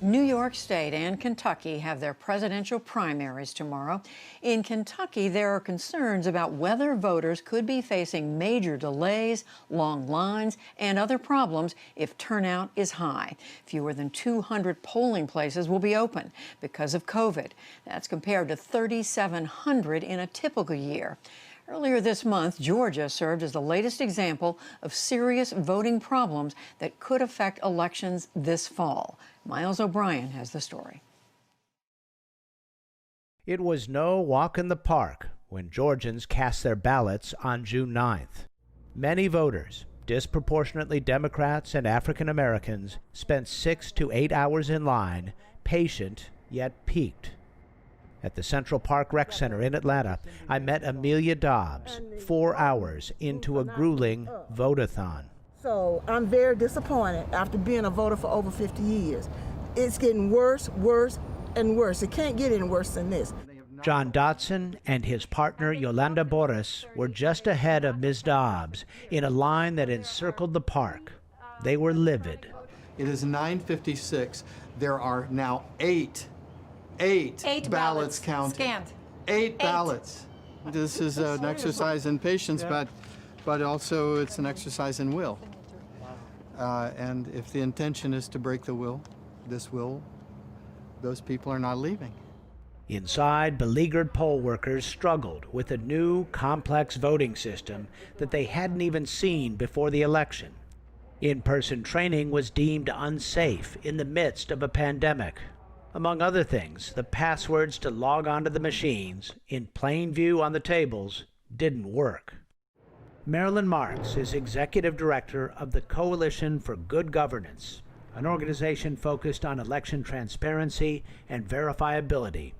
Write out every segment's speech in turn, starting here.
New York State and Kentucky have their presidential primaries tomorrow. In Kentucky, there are concerns about whether voters could be facing major delays, long lines, and other problems if turnout is high. Fewer than 200 polling places will be open because of COVID. That's compared to 3,700 in a typical year. Earlier this month, Georgia served as the latest example of serious voting problems that could affect elections this fall. Miles O'Brien has the story. It was no walk in the park when Georgians cast their ballots on June 9th. Many voters, disproportionately Democrats and African Americans, spent 6 to 8 hours in line, patient yet peaked. At the Central Park Rec Center in Atlanta, I met Amelia Dobbs 4 hours into a grueling vote-a-thon. So I'm very disappointed after being a voter for over 50 years. It's getting worse, worse, and worse. It can't get any worse than this. John Dotson and his partner Yolanda Boris were just ahead of Ms. Dobbs in a line that encircled the park. They were livid. It is 9:56. There are now eight ballots counted. Scanned. Eight ballots. This is an exercise in patience, but also it's an exercise in will. And if the intention is to break the will, those people are not leaving. Inside, beleaguered poll workers struggled with a new, complex voting system that they hadn't even seen before the election. In-person training was deemed unsafe in the midst of a pandemic. Among other things, the passwords to log onto the machines, in plain view on the tables, didn't work. Marilyn Marks is executive director of the Coalition for Good Governance, an organization focused on election transparency and verifiability.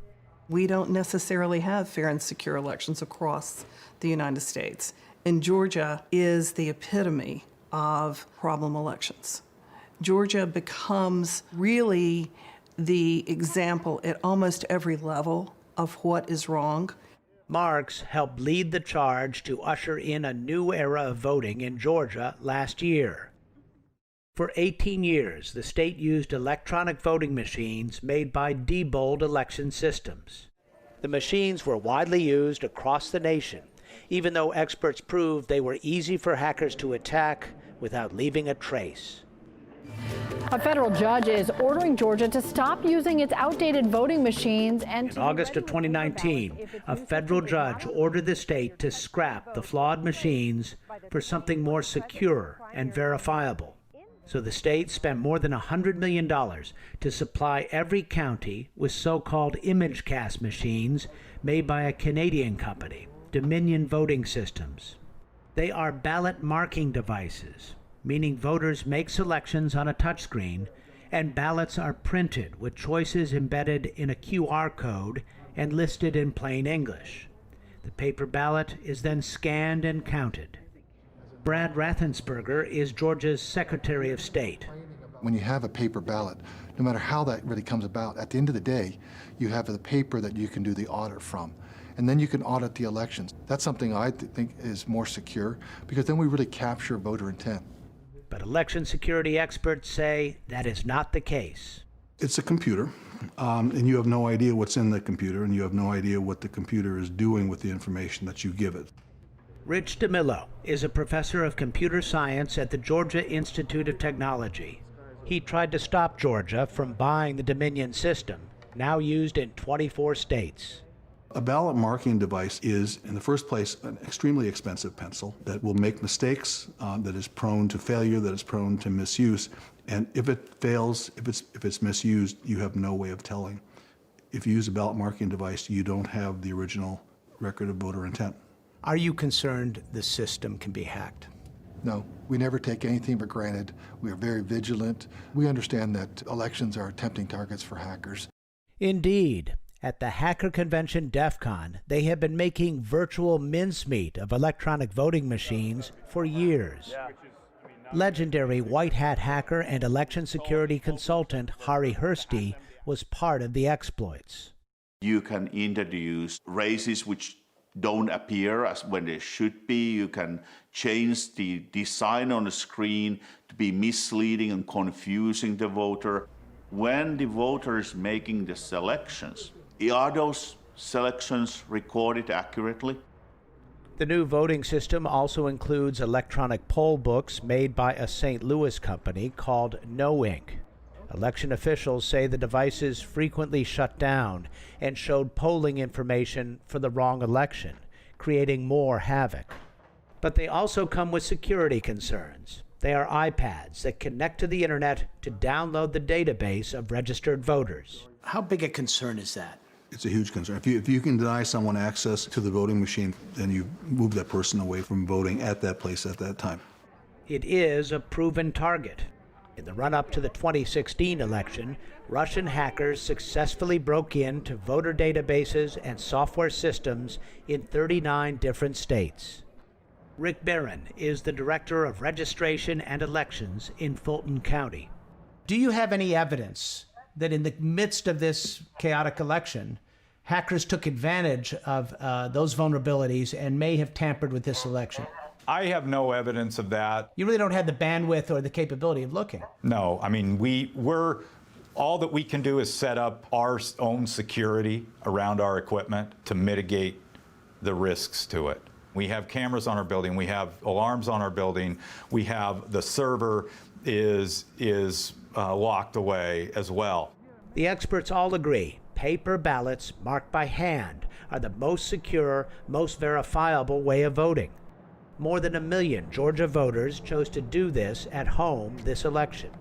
We don't necessarily have fair and secure elections across the United States. And Georgia is the epitome of problem elections. Georgia becomes really the example at almost every level of what is wrong. Marks helped lead the charge to usher in a new era of voting in Georgia last year. For 18 years, the state used electronic voting machines made by Diebold Election Systems. The machines were widely used across the nation, even though experts proved they were easy for hackers to attack without leaving a trace. A federal judge is ordering Georgia to stop using its outdated voting machines and in August of 2019, a federal judge ordered the state to scrap the flawed machines for something more secure and verifiable. So the state spent more than $100 million to supply every county with so-called image cast machines made by a Canadian company, Dominion Voting Systems. They are ballot marking devices, meaning voters make selections on a touchscreen and ballots are printed with choices embedded in a QR code and listed in plain English. The paper ballot is then scanned and counted. Brad Rathensperger is Georgia's Secretary of State. When you have a paper ballot, no matter how that really comes about, at the end of the day, you have the paper that you can do the audit from. And then you can audit the elections. That's something I think is more secure, because then we really capture voter intent. But election security experts say that is not the case. It's a computer, and you have no idea what's in the computer, and you have no idea what the computer is doing with the information that you give it. Rich DeMillo is a professor of computer science at the Georgia Institute of Technology. He tried to stop Georgia from buying the Dominion system, now used in 24 states. A ballot marking device is, in the first place, an extremely expensive pencil that will make mistakes, that is prone to failure, that is prone to misuse. And if it fails, if it's misused, you have no way of telling. If you use a ballot marking device, you don't have the original record of voter intent. Are you concerned the system can be hacked? No, we never take anything for granted. We are very vigilant. We understand that elections are tempting targets for hackers. Indeed. At the hacker convention DEF CON, they have been making virtual mincemeat of electronic voting machines for years. Legendary white hat hacker and election security consultant Hari Hursty was part of the exploits. You can introduce races which don't appear as when they should be. You can change the design on the screen to be misleading and confusing the voter. when the voters making the selections, are those selections recorded accurately? The new voting system also includes electronic poll books made by a St. Louis company called No Ink. Election officials say the devices frequently shut down and showed polling information for the wrong election, creating more havoc. But they also come with security concerns. They are iPads that connect to the internet to download the database of registered voters. How big a concern is that? It's a huge concern. If you can deny someone access to the voting machine, then you move that person away from voting at that place at that time. It is a proven target. In the run-up to the 2016 election, Russian hackers successfully broke into voter databases and software systems in 39 different states. Rick Barron is the Director of Registration and Elections in Fulton County. Do you have any evidence that in the midst of this chaotic election, hackers took advantage of those vulnerabilities and may have tampered with this election? I have no evidence of that. You really don't have the bandwidth or the capability of looking? No, I mean, we're all that we can do is set up our own security around our equipment to mitigate the risks to it. We have cameras on our building, we have alarms on our building, we have the server is locked away as well. The experts all agree paper ballots marked by hand are the most secure, most verifiable way of voting. More than 1 million Georgia voters chose to do this at home this election.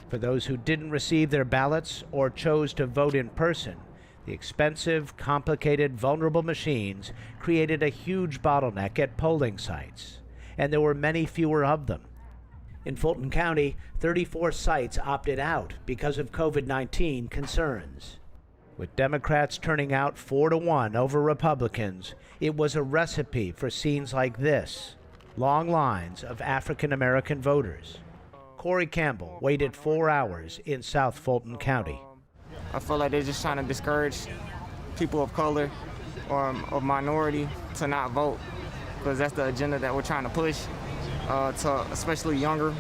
For those who didn't receive their ballots or chose to vote in person, the expensive, complicated, vulnerable machines created a huge bottleneck at polling sites, and there were many fewer of them. In Fulton County, 34 sites opted out because of COVID-19 concerns. With Democrats turning out 4-1 over Republicans, it was a recipe for scenes like this. Long lines of African-American voters. Corey Campbell waited 4 hours in South Fulton County. I feel like they're just trying to discourage people of color or of minority to not vote, because that's the agenda that we're trying to push to especially younger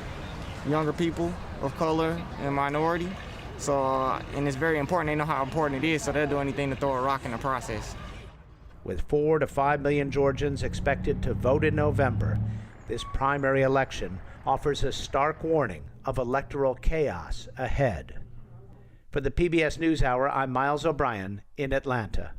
people of color and minority. So, and it's very important. They know how important it is, so they'll do anything to throw a rock in the process. With 4 to 5 million Georgians expected to vote in November, this primary election offers a stark warning of electoral chaos ahead. For the PBS NewsHour, I'm Miles O'Brien in Atlanta.